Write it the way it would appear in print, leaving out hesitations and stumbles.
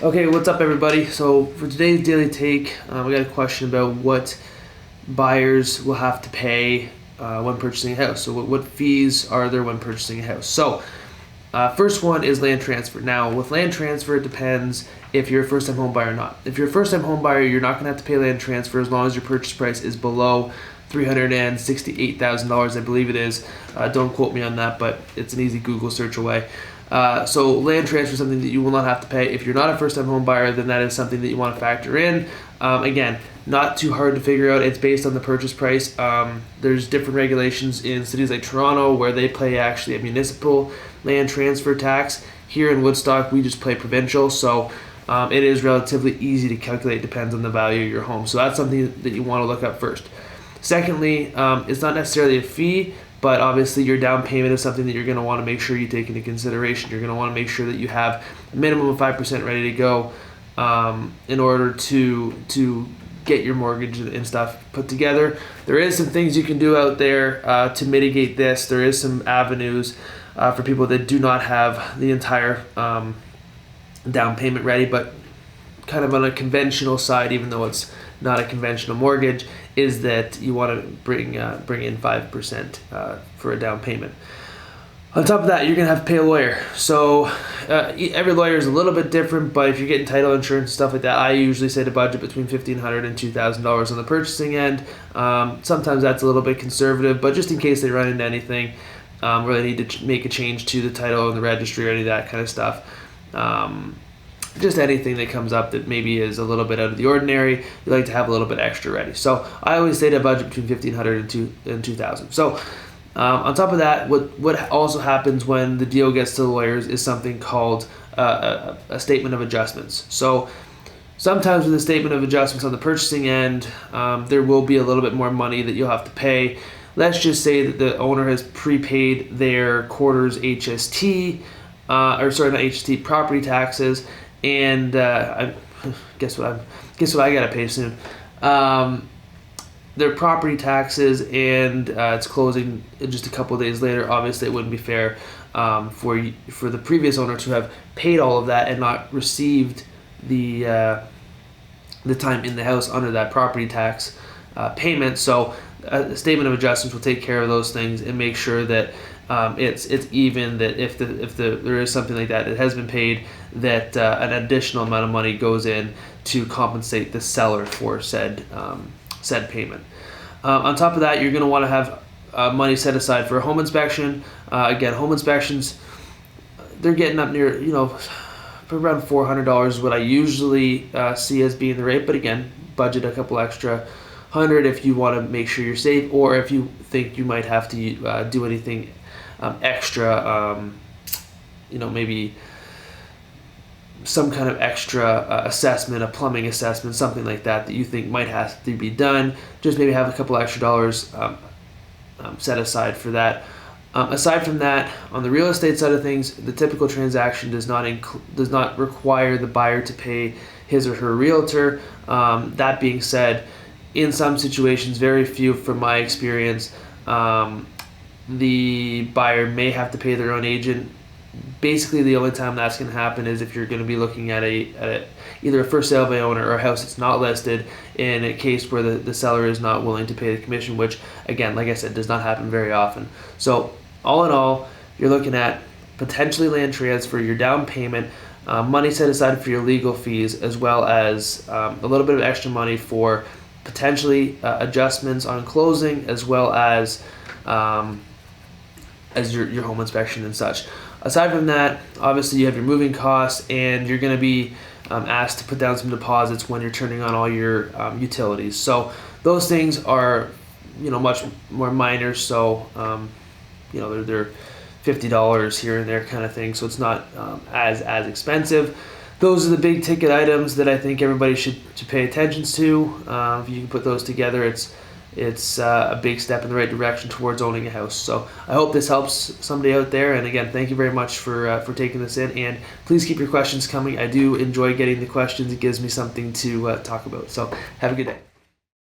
Okay, what's up, everybody? So for today's daily take, we got a question about what buyers will have to pay when purchasing a house. So what fees are there when purchasing a house? So first one is land transfer. Now with land transfer, it depends if you're a first-time home buyer or not. If you're a first-time home buyer, you're not going to have to pay land transfer as long as your purchase price is below $368,000, I believe it is. Don't quote me on that, but it's an easy Google search away. So land transfer is something that you will not have to pay. If you're not a first-time home buyer, then that is something that you want to factor in. Again, not too hard to figure out. It's based on the purchase price. There's different regulations in cities like Toronto where they pay actually a municipal land transfer tax. Here in Woodstock, we just pay provincial. So it is relatively easy to calculate. Depends on the value of your home. So that's something that you want to look up first. Secondly, it's not necessarily a fee, but obviously your down payment is something that you're going to want to make sure you take into consideration. You're going to want to make sure that you have a minimum of 5% ready to go in order to get your mortgage and stuff put together. There is some things you can do out there to mitigate this. There is some avenues for people that do not have the entire down payment ready, but kind of on a conventional side, even though it's not a conventional mortgage, is that you want to bring in 5% for a down payment. On top of that, you're going to have to pay a lawyer. So every lawyer is a little bit different, but if you're getting title insurance and stuff like that, I usually say to budget between $1,500 and $2,000 on the purchasing end. Sometimes that's a little bit conservative, but just in case they run into anything, really need to make a change to the title and the registry or any of that kind of stuff. Just anything that comes up that maybe is a little bit out of the ordinary, you like to have a little bit extra ready. So I always say to budget between $1,500 and $2,000. So on top of that, what also happens when the deal gets to the lawyers is something called a statement of adjustments. So sometimes with a statement of adjustments on the purchasing end, there will be a little bit more money that you'll have to pay. Let's just say that the owner has prepaid their quarter's HST, not HST, property taxes, and guess what I gotta pay soon. Their property taxes, and it's closing just a couple of days later. Obviously, it wouldn't be fair for the previous owner to have paid all of that and not received the time in the house under that property tax payment. So a statement of adjustments will take care of those things and make sure that it's even, that if there is something like that has been paid, that an additional amount of money goes in to compensate the seller for said payment. On top of that, you're going to want to have money set aside for a home inspection. Again, home inspections, they're getting up near, for around $400 is what I usually see as being the rate. But again, budget a couple extra $100 if you want to make sure you're safe, or if you think you might have to do anything extra, maybe some kind of extra assessment, a plumbing assessment, something like that you think might have to be done. Just maybe have a couple extra dollars set aside for that. Aside from that, on the real estate side of things, the typical transaction does not require the buyer to pay his or her realtor. That being said, in some situations, very few from my experience, the buyer may have to pay their own agent. Basically, the only time that's going to happen is if you're going to be looking at either a for sale by owner or a house that's not listed, in a case where the seller is not willing to pay the commission, which, again, like I said, does not happen very often. So all in all, you're looking at potentially land transfer, your down payment, money set aside for your legal fees, as well as a little bit of extra money for potentially adjustments on closing, as well as your home inspection and such. Aside from that, obviously you have your moving costs, and you're going to be asked to put down some deposits when you're turning on all your utilities. So those things are much more minor. So they're $50 here and there kind of thing. So it's not as expensive. Those are the big ticket items that I think everybody should pay attention to. If you can put those together, it's a big step in the right direction towards owning a house. So I hope this helps somebody out there. And again, thank you very much for taking this in. And please keep your questions coming. I do enjoy getting the questions. It gives me something to talk about. So have a good day.